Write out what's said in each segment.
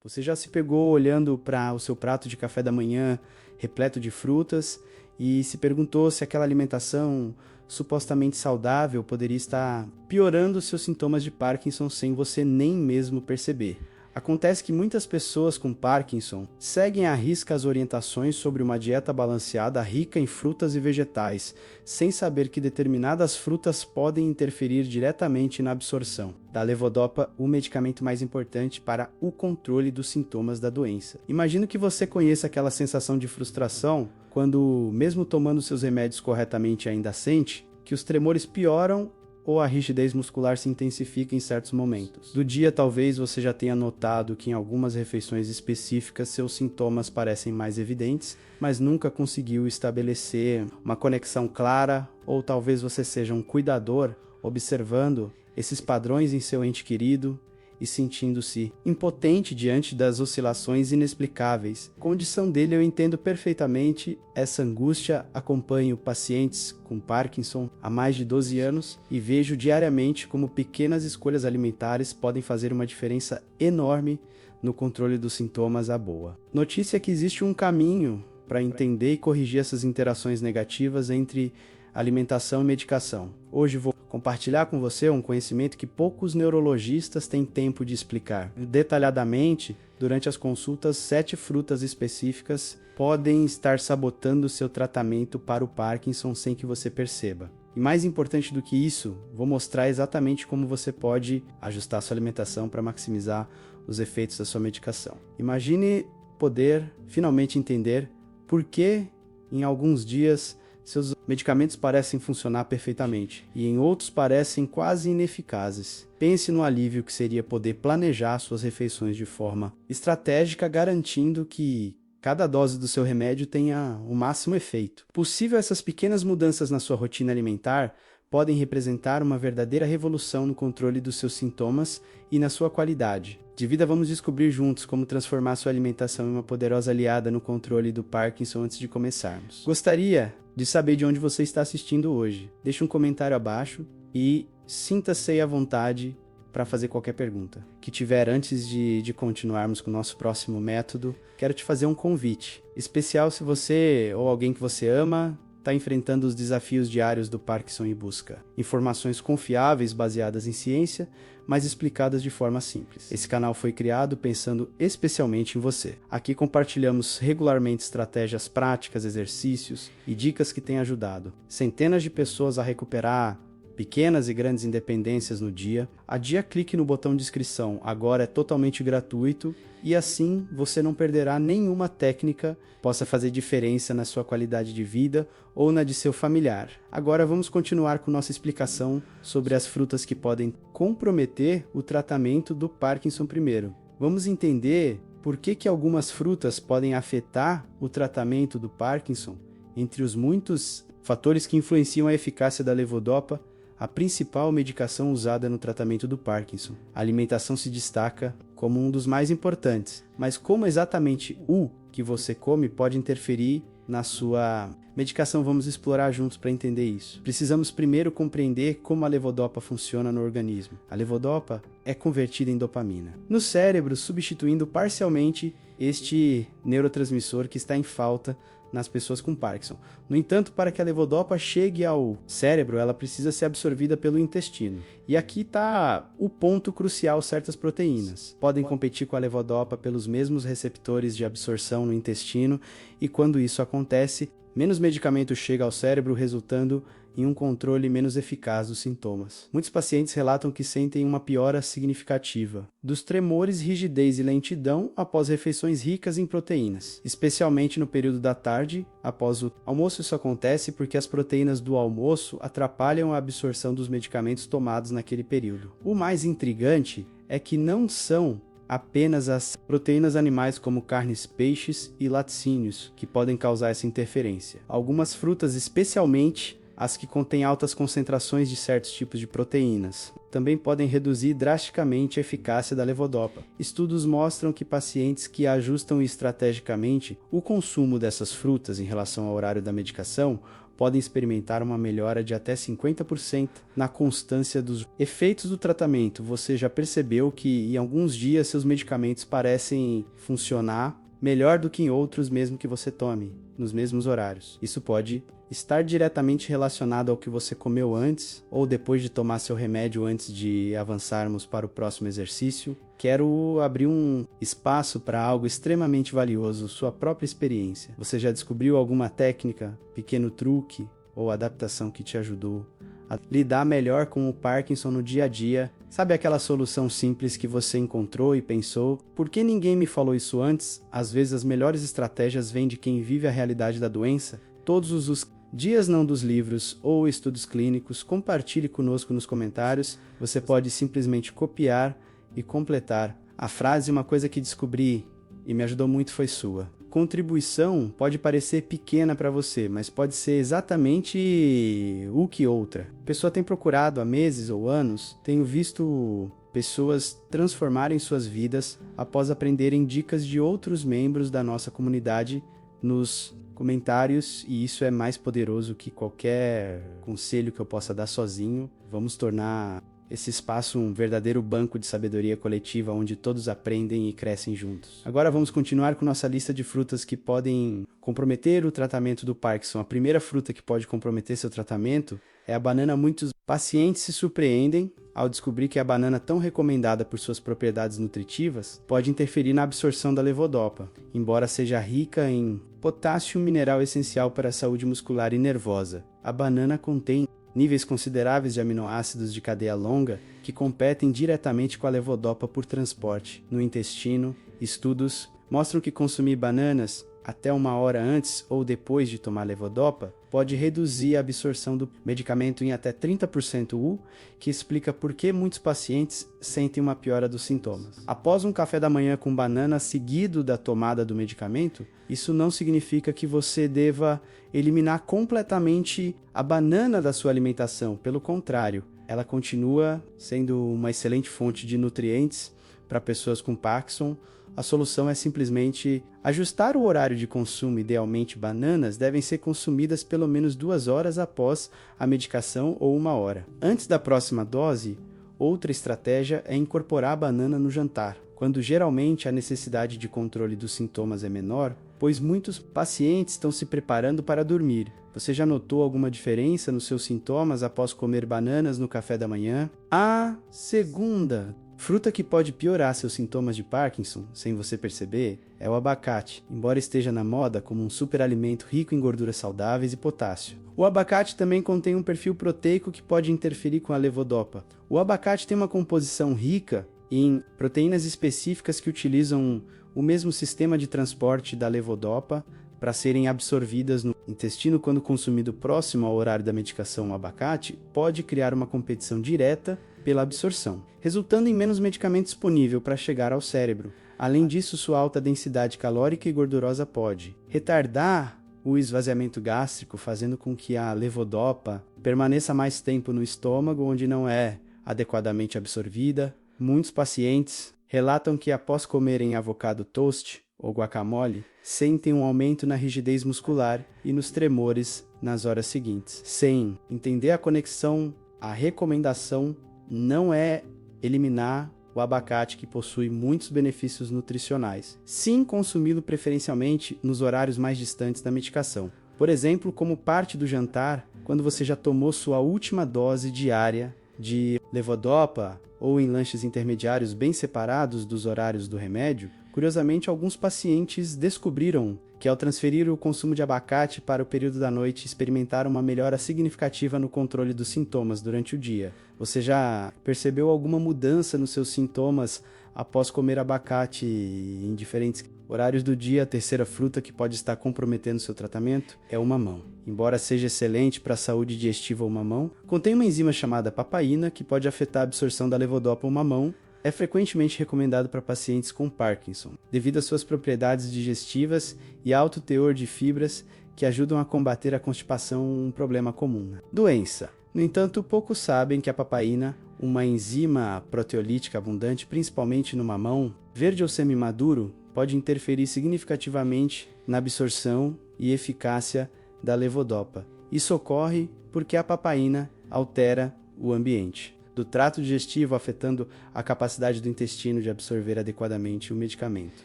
Você já se pegou olhando para o seu prato de café da manhã repleto de frutas e se perguntou se aquela alimentação supostamente saudável poderia estar piorando seus sintomas de Parkinson sem você nem mesmo perceber? Acontece que muitas pessoas com Parkinson seguem à risca as orientações sobre uma dieta balanceada rica em frutas e vegetais, sem saber que determinadas frutas podem interferir diretamente na absorção da levodopa, o medicamento mais importante para o controle dos sintomas da doença. Imagino que você conheça aquela sensação de frustração quando, mesmo tomando seus remédios corretamente, ainda sente que os tremores pioram ou a rigidez muscular se intensifica em certos momentos. Do dia, talvez você já tenha notado que em algumas refeições específicas seus sintomas parecem mais evidentes, mas nunca conseguiu estabelecer uma conexão clara, ou talvez você seja um cuidador observando esses padrões em seu ente querido e sentindo-se impotente diante das oscilações inexplicáveis. Condição dele eu entendo perfeitamente, essa angústia. Acompanho pacientes com Parkinson há mais de 12 anos e vejo diariamente como pequenas escolhas alimentares podem fazer uma diferença enorme no controle dos sintomas à boa. Notícia é que existe um caminho para entender e corrigir essas interações negativas entre alimentação e medicação. Hoje vou compartilhar com você um conhecimento que poucos neurologistas têm tempo de explicar. Detalhadamente, durante as consultas, 7 frutas específicas podem estar sabotando seu tratamento para o Parkinson sem que você perceba. E mais importante do que isso, vou mostrar exatamente como você pode ajustar sua alimentação para maximizar os efeitos da sua medicação. Imagine poder finalmente entender por que em alguns dias seus medicamentos parecem funcionar perfeitamente e em outros parecem quase ineficazes. Pense no alívio que seria poder planejar suas refeições de forma estratégica, garantindo que cada dose do seu remédio tenha o máximo efeito. Possível, essas pequenas mudanças na sua rotina alimentar podem representar uma verdadeira revolução no controle dos seus sintomas e na sua qualidade de vida. Vamos descobrir juntos como transformar sua alimentação em uma poderosa aliada no controle do Parkinson antes de começarmos. Gostaria de saber de onde você está assistindo hoje. Deixe um comentário abaixo e sinta-se à vontade para fazer qualquer pergunta que tiver. Antes de continuarmos com o nosso próximo método, quero te fazer um convite especial. Se você ou alguém que você ama está enfrentando os desafios diários do Parkinson e busca informações confiáveis baseadas em ciência, mas explicadas de forma simples, esse canal foi criado pensando especialmente em você. Aqui compartilhamos regularmente estratégias práticas, exercícios e dicas que têm ajudado centenas de pessoas a recuperar pequenas e grandes independências no dia a dia. Clique no botão de inscrição, agora é totalmente gratuito e assim você não perderá nenhuma técnica que possa fazer diferença na sua qualidade de vida ou na de seu familiar. Agora vamos continuar com nossa explicação sobre as frutas que podem comprometer o tratamento do Parkinson primeiro. Vamos entender por que algumas frutas podem afetar o tratamento do Parkinson. Entre os muitos fatores que influenciam a eficácia da levodopa, a principal medicação usada no tratamento do Parkinson, a alimentação se destaca como um dos mais importantes. Mas como exatamente o que você come pode interferir na sua medicação? Vamos explorar juntos para entender isso. Precisamos primeiro compreender como a levodopa funciona no organismo. A levodopa é convertida em dopamina no cérebro, substituindo parcialmente este neurotransmissor que está em falta nas pessoas com Parkinson. No entanto, para que a levodopa chegue ao cérebro, ela precisa ser absorvida pelo intestino. E aqui está o ponto crucial: certas proteínas podem competir com a levodopa pelos mesmos receptores de absorção no intestino, e quando isso acontece, menos medicamento chega ao cérebro, resultando em um controle menos eficaz dos sintomas. Muitos pacientes relatam que sentem uma piora significativa dos tremores, rigidez e lentidão após refeições ricas em proteínas, especialmente no período da tarde, após o almoço. Isso acontece porque as proteínas do almoço atrapalham a absorção dos medicamentos tomados naquele período. O mais intrigante é que não são apenas as proteínas animais como carnes, peixes e laticínios que podem causar essa interferência. Algumas frutas, especialmente as que contêm altas concentrações de certos tipos de proteínas, também podem reduzir drasticamente a eficácia da levodopa. Estudos mostram que pacientes que ajustam estrategicamente o consumo dessas frutas em relação ao horário da medicação podem experimentar uma melhora de até 50% na constância dos efeitos do tratamento. Você já percebeu que em alguns dias seus medicamentos parecem funcionar melhor do que em outros, mesmo que você tome nos mesmos horários. Isso pode estar diretamente relacionado ao que você comeu antes ou depois de tomar seu remédio antes de avançarmos para o próximo exercício. Quero abrir um espaço para algo extremamente valioso, sua própria experiência. Você já descobriu alguma técnica, pequeno truque ou adaptação que te ajudou a lidar melhor com o Parkinson no dia a dia? Sabe aquela solução simples que você encontrou e pensou, por que ninguém me falou isso antes? Às vezes as melhores estratégias vêm de quem vive a realidade da doença. Todos os dias não dos livros ou estudos clínicos, compartilhe conosco nos comentários. Você pode simplesmente copiar e completar a frase. Uma coisa que descobri e me ajudou muito foi sua. Contribuição pode parecer pequena para você, mas pode ser exatamente o que outra. A pessoa tem procurado há meses ou anos, tenho visto pessoas transformarem suas vidas após aprenderem dicas de outros membros da nossa comunidade nos comentários, e isso é mais poderoso que qualquer conselho que eu possa dar sozinho. Vamos tornar esse espaço um verdadeiro banco de sabedoria coletiva onde todos aprendem e crescem juntos. Agora vamos continuar com nossa lista de frutas que podem comprometer o tratamento do Parkinson. A primeira fruta que pode comprometer seu tratamento é a banana. Muitos pacientes se surpreendem ao descobrir que a banana, tão recomendada por suas propriedades nutritivas, pode interferir na absorção da levodopa, embora seja rica em potássio, mineral essencial para a saúde muscular e nervosa. A banana contém níveis consideráveis de aminoácidos de cadeia longa que competem diretamente com a levodopa por transporte no intestino. Estudos mostram que consumir bananas até 1 hora antes ou depois de tomar levodopa pode reduzir a absorção do medicamento em até 30%, que explica por que muitos pacientes sentem uma piora dos sintomas. Após um café da manhã com banana seguido da tomada do medicamento, isso não significa que você deva eliminar completamente a banana da sua alimentação. Pelo contrário, ela continua sendo uma excelente fonte de nutrientes para pessoas com Parkinson. A solução é simplesmente ajustar o horário de consumo. Idealmente, bananas devem ser consumidas pelo menos 2 horas após a medicação ou 1 hora. Antes da próxima dose, outra estratégia é incorporar a banana no jantar, quando geralmente a necessidade de controle dos sintomas é menor, pois muitos pacientes estão se preparando para dormir. Você já notou alguma diferença nos seus sintomas após comer bananas no café da manhã? A segunda fruta que pode piorar seus sintomas de Parkinson, sem você perceber, é o abacate, embora esteja na moda como um superalimento rico em gorduras saudáveis e potássio. O abacate também contém um perfil proteico que pode interferir com a levodopa. O abacate tem uma composição rica em proteínas específicas que utilizam o mesmo sistema de transporte da levodopa para serem absorvidas no intestino. Quando consumido próximo ao horário da medicação, o abacate pode criar uma competição direta pela absorção, resultando em menos medicamento disponível para chegar ao cérebro. Além disso, sua alta densidade calórica e gordurosa pode retardar o esvaziamento gástrico, fazendo com que a levodopa permaneça mais tempo no estômago, onde não é adequadamente absorvida. Muitos pacientes relatam que após comerem avocado toast ou guacamole, sentem um aumento na rigidez muscular e nos tremores nas horas seguintes. Sem entender a conexão, a recomendação não é eliminar o abacate, que possui muitos benefícios nutricionais. Sim, consumi-lo preferencialmente nos horários mais distantes da medicação. Por exemplo, como parte do jantar, quando você já tomou sua última dose diária de levodopa, ou em lanches intermediários bem separados dos horários do remédio. Curiosamente, alguns pacientes descobriram que ao transferir o consumo de abacate para o período da noite, experimentaram uma melhora significativa no controle dos sintomas durante o dia. Você já percebeu alguma mudança nos seus sintomas após comer abacate em diferentes horários do dia? A terceira fruta que pode estar comprometendo seu tratamento é o mamão. Embora seja excelente para a saúde digestiva, o mamão contém uma enzima chamada papaína que pode afetar a absorção da levodopa. O mamão é frequentemente recomendado para pacientes com Parkinson, devido às suas propriedades digestivas e alto teor de fibras que ajudam a combater a constipação, um problema comum. Doença. No entanto, poucos sabem que a papaína, uma enzima proteolítica abundante principalmente no mamão, verde ou semi-maduro, pode interferir significativamente na absorção e eficácia da levodopa. Isso ocorre porque a papaína altera o ambiente do trato digestivo, afetando a capacidade do intestino de absorver adequadamente o medicamento.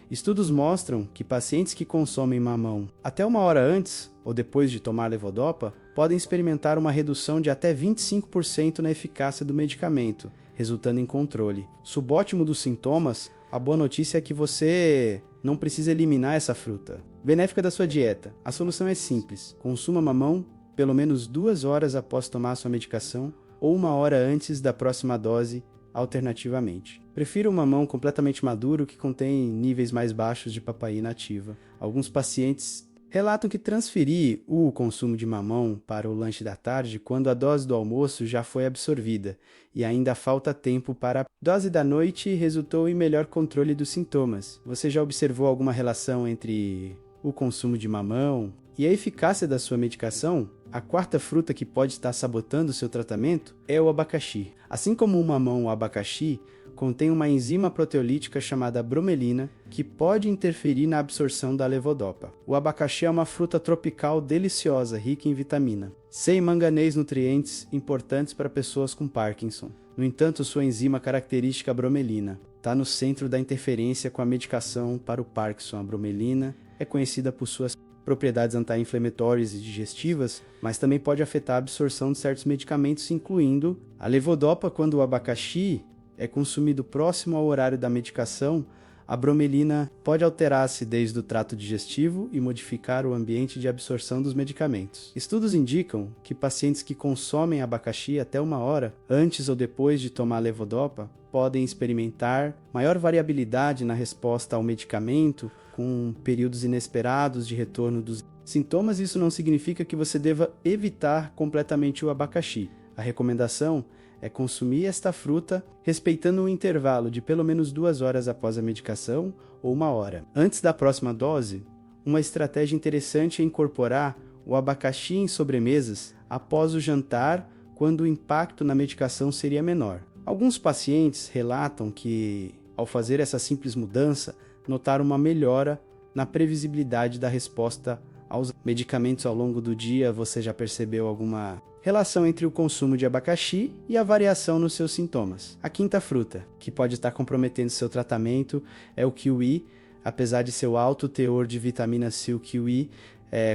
Estudos mostram que pacientes que consomem mamão até 1 hora antes ou depois de tomar levodopa podem experimentar uma redução de até 25% na eficácia do medicamento, resultando em controle. Subótimo dos sintomas, a boa notícia é que você não precisa eliminar essa fruta. Benéfica da sua dieta. A solução é simples. Consuma mamão pelo menos 2 horas após tomar sua medicação ou 1 hora antes da próxima dose, alternativamente. Prefiro o mamão completamente maduro que contém níveis mais baixos de papaína ativa. Alguns pacientes relatam que transferir o consumo de mamão para o lanche da tarde quando a dose do almoço já foi absorvida e ainda falta tempo para a dose da noite resultou em melhor controle dos sintomas. Você já observou alguma relação entre o consumo de mamão e a eficácia da sua medicação? A quarta fruta que pode estar sabotando o seu tratamento é o abacaxi. Assim como o mamão, o abacaxi contém uma enzima proteolítica chamada bromelina que pode interferir na absorção da levodopa. O abacaxi é uma fruta tropical deliciosa, rica em vitamina C e manganês, nutrientes importantes para pessoas com Parkinson. No entanto, sua enzima característica bromelina está no centro da interferência com a medicação para o Parkinson. A bromelina é conhecida por suas propriedades anti-inflamatórias e digestivas, mas também pode afetar a absorção de certos medicamentos, incluindo a levodopa. Quando o abacaxi é consumido próximo ao horário da medicação, a bromelina pode alterar a acidez do trato digestivo e modificar o ambiente de absorção dos medicamentos. Estudos indicam que pacientes que consomem abacaxi até 1 hora antes ou depois de tomar levodopa podem experimentar maior variabilidade na resposta ao medicamento, com períodos inesperados de retorno dos sintomas. Isso não significa que você deva evitar completamente o abacaxi. A recomendação é consumir esta fruta respeitando um intervalo de pelo menos 2 horas após a medicação ou 1 hora. Antes da próxima dose, uma estratégia interessante é incorporar o abacaxi em sobremesas após o jantar, quando o impacto na medicação seria menor. Alguns pacientes relatam que, ao fazer essa simples mudança, notaram uma melhora na previsibilidade da resposta aos medicamentos ao longo do dia. Você já percebeu alguma relação entre o consumo de abacaxi e a variação nos seus sintomas? A quinta fruta, que pode estar comprometendo seu tratamento, é o kiwi. Apesar de seu alto teor de vitamina C, o kiwi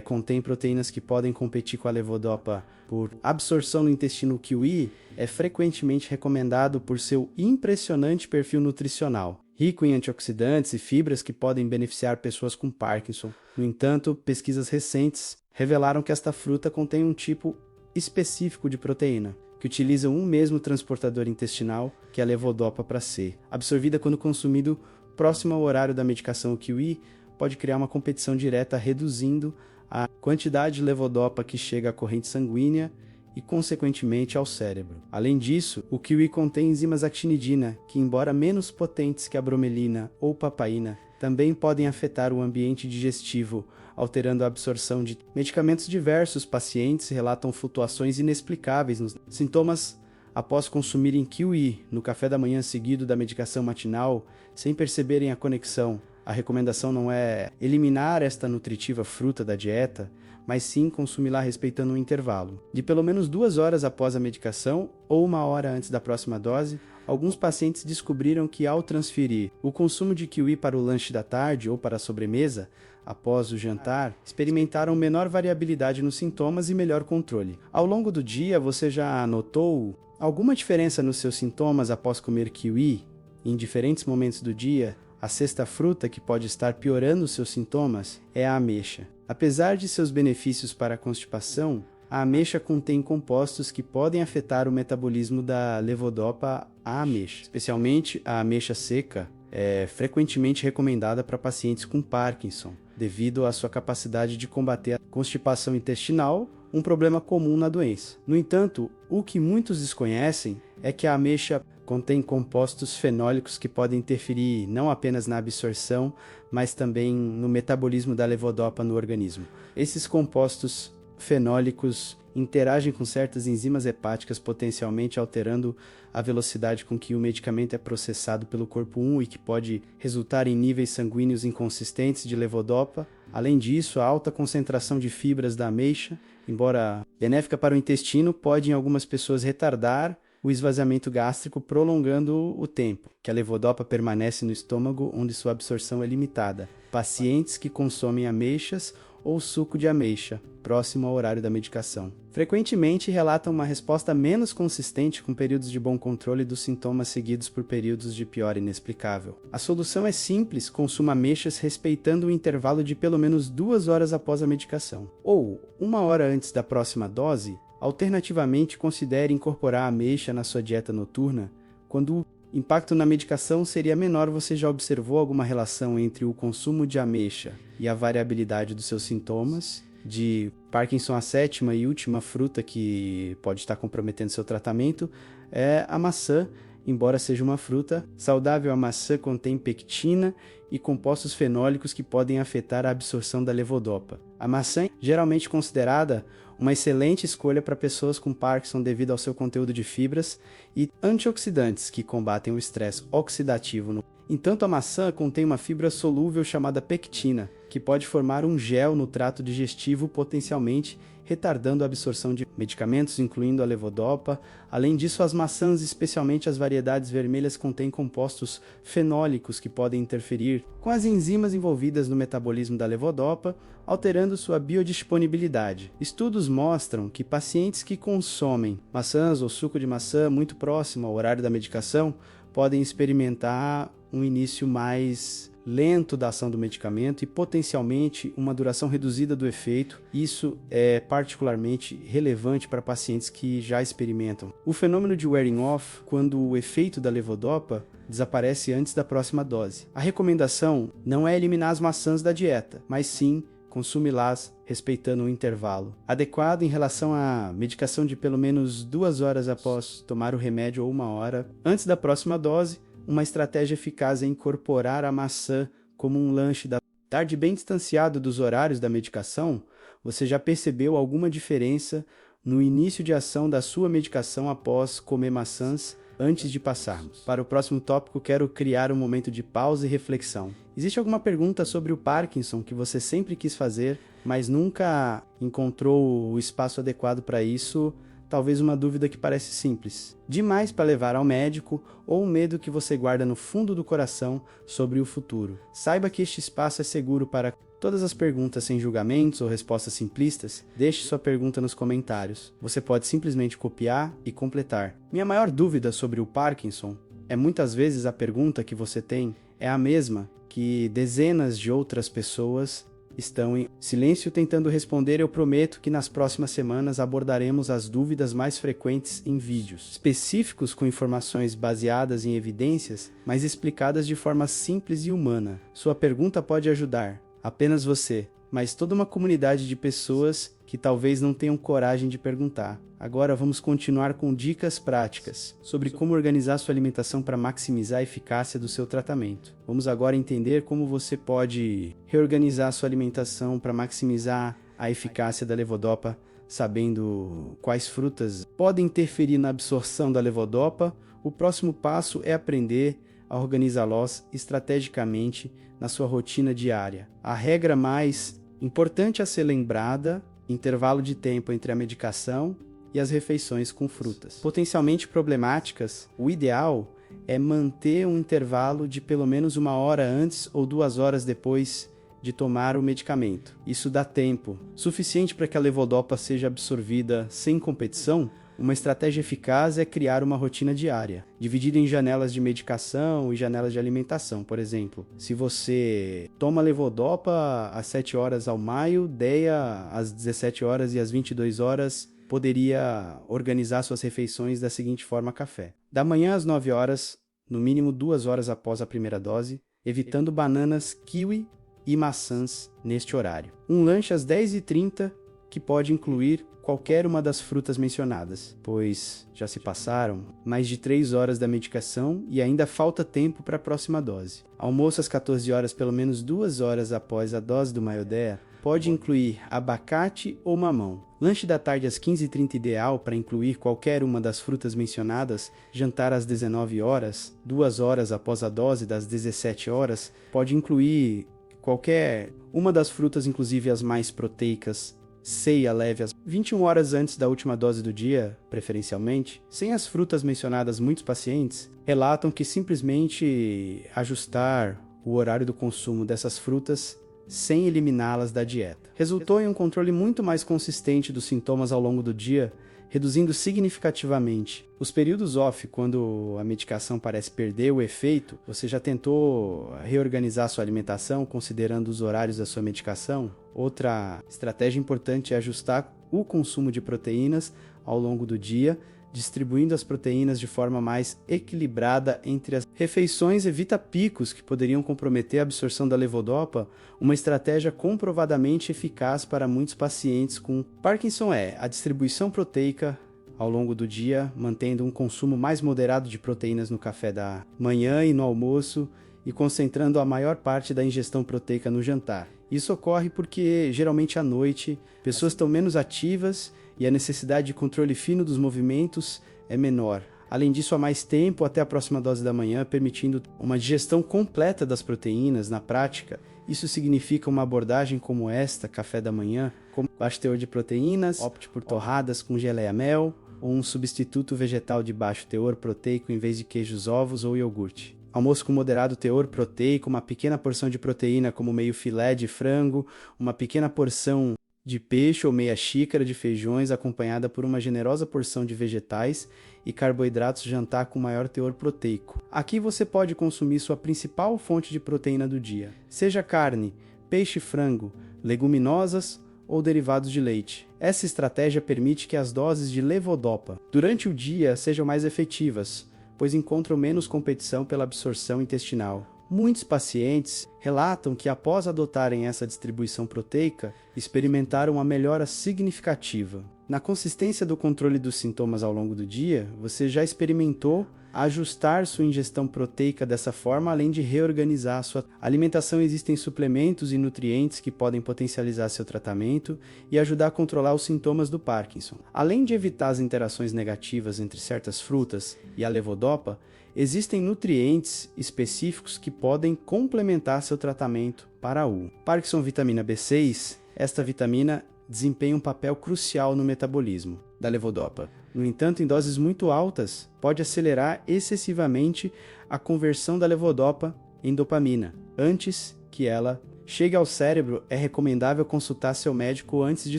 contém proteínas que podem competir com a levodopa por absorção no intestino. O kiwi é frequentemente recomendado por seu impressionante perfil nutricional, rico em antioxidantes e fibras que podem beneficiar pessoas com Parkinson. No entanto, pesquisas recentes revelaram que esta fruta contém um tipo específico de proteína, que utiliza um mesmo transportador intestinal que a levodopa para C. Absorvida quando consumido próximo ao horário da medicação, o kiwi pode criar uma competição direta, reduzindo a quantidade de levodopa que chega à corrente sanguínea e, consequentemente, ao cérebro. Além disso, o kiwi contém enzimas actinidina, que, embora menos potentes que a bromelina ou papaína, também podem afetar o ambiente digestivo, alterando a absorção de medicamentos. Diversos pacientes relatam flutuações inexplicáveis nos sintomas após consumirem kiwi no café da manhã seguido da medicação matinal, sem perceberem a conexão. A recomendação não é eliminar esta nutritiva fruta da dieta, mas sim consumi-la respeitando um intervalo de pelo menos 2 horas após a medicação ou 1 hora antes da próxima dose. Alguns pacientes descobriram que, ao transferir o consumo de kiwi para o lanche da tarde ou para a sobremesa, após o jantar, experimentaram menor variabilidade nos sintomas e melhor controle. Ao longo do dia, você já notou alguma diferença nos seus sintomas após comer kiwi em diferentes momentos do dia? A sexta fruta que pode estar piorando os seus sintomas é a ameixa. Apesar de seus benefícios para a constipação, a ameixa contém compostos que podem afetar o metabolismo da levodopa. A ameixa, especialmente a ameixa seca, é frequentemente recomendada para pacientes com Parkinson, devido à sua capacidade de combater a constipação intestinal, um problema comum na doença. No entanto, o que muitos desconhecem é que a ameixa contém compostos fenólicos que podem interferir não apenas na absorção, mas também no metabolismo da levodopa no organismo. Esses compostos fenólicos interagem com certas enzimas hepáticas, potencialmente alterando a velocidade com que o medicamento é processado pelo corpo 1 e que pode resultar em níveis sanguíneos inconsistentes de levodopa. Além disso, a alta concentração de fibras da ameixa embora benéfica para o intestino, pode em algumas pessoas retardar o esvaziamento gástrico, prolongando o tempo que a levodopa permanece no estômago, onde sua absorção é limitada. Pacientes que consomem ameixas ou suco de ameixa, próximo ao horário da medicação, frequentemente relatam uma resposta menos consistente com períodos de bom controle dos sintomas seguidos por períodos de pior inexplicável. A solução é simples: consuma ameixas respeitando um intervalo de pelo menos 2 horas após a medicação, ou 1 hora antes da próxima dose. Alternativamente, considere incorporar a ameixa na sua dieta noturna quando o impacto na medicação seria menor. Você já observou alguma relação entre o consumo de ameixa e a variabilidade dos seus sintomas? De Parkinson, a sétima e última fruta que pode estar comprometendo seu tratamento é a maçã. Embora seja uma fruta saudável, a maçã contém pectina e compostos fenólicos que podem afetar a absorção da levodopa. A maçã é geralmente considerada uma excelente escolha para pessoas com Parkinson devido ao seu conteúdo de fibras e antioxidantes que combatem o estresse oxidativo. Entanto, a maçã contém uma fibra solúvel chamada pectina, que pode formar um gel no trato digestivo, potencialmente retardando a absorção de medicamentos, incluindo a levodopa. Além disso, as maçãs, especialmente as variedades vermelhas, contêm compostos fenólicos que podem interferir com as enzimas envolvidas no metabolismo da levodopa, alterando sua biodisponibilidade. Estudos mostram que pacientes que consomem maçãs ou suco de maçã muito próximo ao horário da medicação podem experimentar um início mais lento da ação do medicamento e potencialmente uma duração reduzida do efeito. Isso é particularmente relevante para pacientes que já experimentam o fenômeno de wearing off, quando o efeito da levodopa desaparece antes da próxima dose. A recomendação não é eliminar as maçãs da dieta, mas sim consumi-las respeitando um intervalo adequado em relação à medicação de pelo menos 2 horas após tomar o remédio ou 1 hora antes da próxima dose. Uma estratégia eficaz é incorporar a maçã como um lanche da tarde bem distanciado dos horários da medicação. Você já percebeu alguma diferença no início de ação da sua medicação após comer maçãs? Antes de passarmos para o próximo tópico, quero criar um momento de pausa e reflexão. Existe alguma pergunta sobre o Parkinson que você sempre quis fazer, mas nunca encontrou o espaço adequado para isso? Talvez uma dúvida que parece simples demais para levar ao médico, ou um medo que você guarda no fundo do coração sobre o futuro. Saiba que este espaço é seguro para todas as perguntas sem julgamentos ou respostas simplistas. Deixe sua pergunta nos comentários. Você pode simplesmente copiar e completar. Minha maior dúvida sobre o Parkinson é muitas vezes a pergunta que você tem é a mesma que dezenas de outras pessoas estão em silêncio tentando responder. Eu prometo que nas próximas semanas abordaremos as dúvidas mais frequentes em vídeos específicos com informações baseadas em evidências, mas explicadas de forma simples e humana. Sua pergunta pode ajudar apenas você, mas toda uma comunidade de pessoas que talvez não tenham coragem de perguntar. Agora vamos continuar com dicas práticas sobre como organizar sua alimentação para maximizar a eficácia do seu tratamento. Vamos agora entender como você pode reorganizar sua alimentação para maximizar a eficácia da levodopa, sabendo quais frutas podem interferir na absorção da levodopa. O próximo passo é aprender a organizá-los estrategicamente na sua rotina diária. A regra mais importante a ser lembrada: intervalo de tempo entre a medicação e as refeições com frutas. Potencialmente problemáticas, o ideal é manter um intervalo de pelo menos 1 hora antes ou 2 horas depois de tomar o medicamento. Isso dá tempo suficiente para que a levodopa seja absorvida sem competição. Uma estratégia eficaz é criar uma rotina diária, dividida em janelas de medicação e janelas de alimentação. Por exemplo, se você toma levodopa às 7 horas ao maio, DEA às 17 horas e às 22 horas, poderia organizar suas refeições da seguinte forma: café da manhã às 9 horas, no mínimo 2 horas após a primeira dose, evitando bananas, kiwi e maçãs neste horário. Um lanche às 10h30, que pode incluir qualquer uma das frutas mencionadas, pois já se passaram mais de 3 horas da medicação e ainda falta tempo para a próxima dose. Almoço às 14 horas, pelo menos 2 horas após a dose do MyoDea, pode incluir abacate ou mamão. Lanche da tarde às 15h30, ideal para incluir qualquer uma das frutas mencionadas. Jantar às 19 horas, 2 horas após a dose das 17 horas, pode incluir qualquer uma das frutas, inclusive as mais proteicas, ceia leve às 21 horas antes da última dose do dia, preferencialmente, sem as frutas mencionadas, muitos pacientes relatam que simplesmente ajustar o horário do consumo dessas frutas sem eliminá-las da dieta resultou em um controle muito mais consistente dos sintomas ao longo do dia, reduzindo significativamente os períodos off, quando a medicação parece perder o efeito. Você já tentou reorganizar sua alimentação considerando os horários da sua medicação? Outra estratégia importante é ajustar o consumo de proteínas ao longo do dia, distribuindo as proteínas de forma mais equilibrada entre as refeições. Evita picos que poderiam comprometer a absorção da levodopa, uma estratégia comprovadamente eficaz para muitos pacientes com Parkinson é a distribuição proteica ao longo do dia, mantendo um consumo mais moderado de proteínas no café da manhã e no almoço e concentrando a maior parte da ingestão proteica no jantar. Isso ocorre porque, geralmente à noite, pessoas estão menos ativas e a necessidade de controle fino dos movimentos é menor. Além disso, há mais tempo até a próxima dose da manhã, permitindo uma digestão completa das proteínas na prática. Isso significa uma abordagem como esta, café da manhã, com baixo teor de proteínas, opte por torradas com geleia mel, ou um substituto vegetal de baixo teor proteico em vez de queijos, ovos ou iogurte. Almoço com moderado teor proteico, uma pequena porção de proteína como meio filé de frango, uma pequena porção de peixe ou meia xícara de feijões acompanhada por uma generosa porção de vegetais e carboidratos, jantar com maior teor proteico. Aqui você pode consumir sua principal fonte de proteína do dia, seja carne, peixe, frango, leguminosas ou derivados de leite. Essa estratégia permite que as doses de levodopa durante o dia sejam mais efetivas, pois encontram menos competição pela absorção intestinal. Muitos pacientes relatam que, após adotarem essa distribuição proteica, experimentaram uma melhora significativa. Na consistência do controle dos sintomas ao longo do dia, você já experimentou ajustar sua ingestão proteica dessa forma, além de reorganizar sua alimentação. Existem suplementos e nutrientes que podem potencializar seu tratamento e ajudar a controlar os sintomas do Parkinson. Além de evitar as interações negativas entre certas frutas e a levodopa, existem nutrientes específicos que podem complementar seu tratamento para o Parkinson. Vitamina B6, esta vitamina desempenha um papel crucial no metabolismo da levodopa. No entanto, em doses muito altas, pode acelerar excessivamente a conversão da levodopa em dopamina. Antes que ela chegue ao cérebro, é recomendável consultar seu médico antes de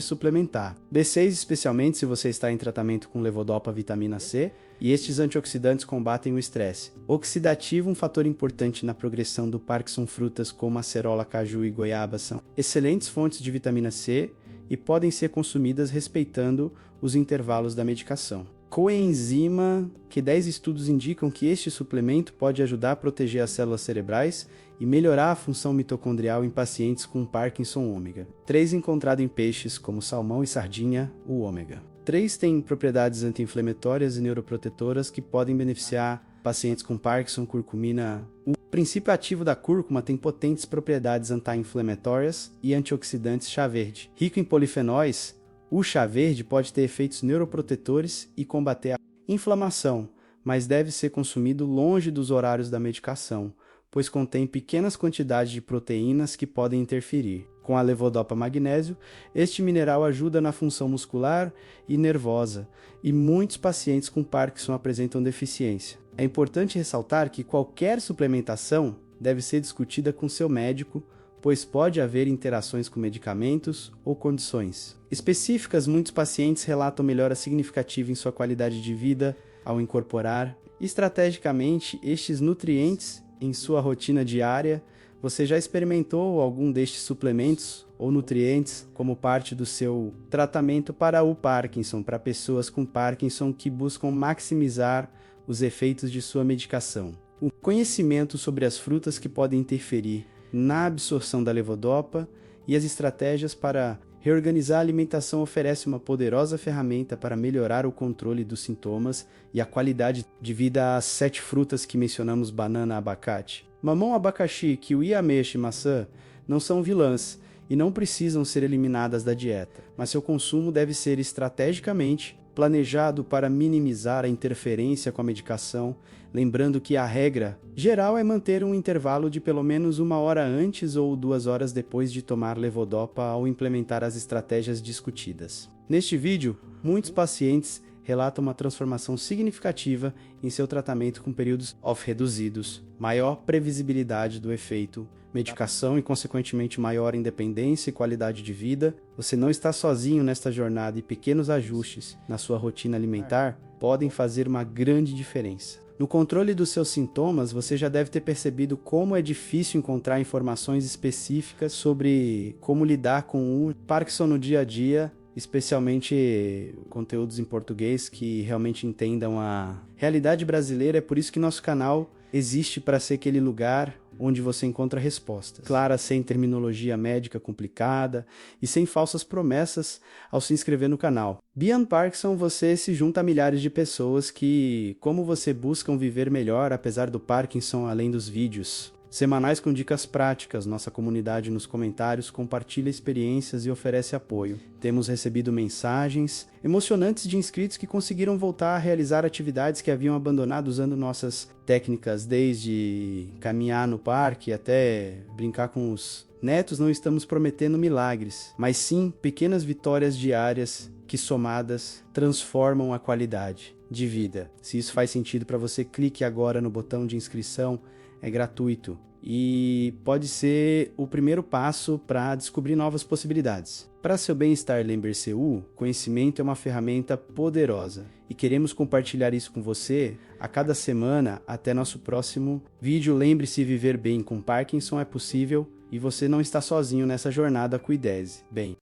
suplementar. B6, especialmente se você está em tratamento com levodopa, vitamina C, e estes antioxidantes combatem o estresse oxidativo, um fator importante na progressão do Parkinson. Frutas como acerola, caju e goiaba são excelentes fontes de vitamina C e podem ser consumidas respeitando os intervalos da medicação. Coenzima, que 10 estudos indicam que este suplemento pode ajudar a proteger as células cerebrais e melhorar a função mitocondrial em pacientes com Parkinson. Ômega 3, encontrado em peixes como salmão e sardinha. O ômega 3 tem propriedades anti-inflamatórias e neuroprotetoras que podem beneficiar pacientes com Parkinson. Curcumina. O princípio ativo da cúrcuma tem potentes propriedades anti-inflamatórias e antioxidantes. Chá verde, rico em polifenóis, o chá verde pode ter efeitos neuroprotetores e combater a inflamação, mas deve ser consumido longe dos horários da medicação, pois contém pequenas quantidades de proteínas que podem interferir. Com a levodopa magnésio, este mineral ajuda na função muscular e nervosa, e muitos pacientes com Parkinson apresentam deficiência. É importante ressaltar que qualquer suplementação deve ser discutida com seu médico, pois pode haver interações com medicamentos ou condições específicas. Muitos pacientes relatam melhora significativa em sua qualidade de vida ao incorporar estrategicamente estes nutrientes em sua rotina diária. Você já experimentou algum destes suplementos ou nutrientes como parte do seu tratamento para o Parkinson, para pessoas com Parkinson que buscam maximizar os efeitos de sua medicação? O conhecimento sobre as frutas que podem interferir na absorção da levodopa e as estratégias para reorganizar a alimentação oferece uma poderosa ferramenta para melhorar o controle dos sintomas e a qualidade de vida. As 7 frutas que mencionamos, banana, abacate, mamão, abacaxi, kiwi, ameixa e maçã, não são vilãs e não precisam ser eliminadas da dieta, mas seu consumo deve ser estrategicamente planejado para minimizar a interferência com a medicação, lembrando que a regra geral é manter um intervalo de pelo menos 1 hora antes ou 2 horas depois de tomar levodopa ao implementar as estratégias discutidas. Neste vídeo, muitos pacientes relatam uma transformação significativa em seu tratamento com períodos off reduzidos, maior previsibilidade do efeito, medicação e, consequentemente, maior independência e qualidade de vida. Você não está sozinho nesta jornada e pequenos ajustes na sua rotina alimentar podem fazer uma grande diferença. No controle dos seus sintomas, você já deve ter percebido como é difícil encontrar informações específicas sobre como lidar com o Parkinson no dia a dia, especialmente conteúdos em português que realmente entendam a realidade brasileira. É por isso que nosso canal existe, para ser aquele lugar onde você encontra respostas claras, sem terminologia médica complicada e sem falsas promessas ao se inscrever no canal. Beyond Parkinson, você se junta a milhares de pessoas que, como você, buscam viver melhor apesar do Parkinson, além dos vídeos semanais com dicas práticas. Nossa comunidade nos comentários compartilha experiências e oferece apoio. Temos recebido mensagens emocionantes de inscritos que conseguiram voltar a realizar atividades que haviam abandonado usando nossas técnicas, desde caminhar no parque até brincar com os netos. Não estamos prometendo milagres, mas sim pequenas vitórias diárias que, somadas, transformam a qualidade de vida. Se isso faz sentido para você, clique agora no botão de inscrição. É gratuito e pode ser o primeiro passo para descobrir novas possibilidades. Para seu bem-estar, lembre-se, o conhecimento é uma ferramenta poderosa e queremos compartilhar isso com você a cada semana. Até nosso próximo vídeo. Lembre-se, viver bem com Parkinson é possível e você não está sozinho nessa jornada. Cuidese bem.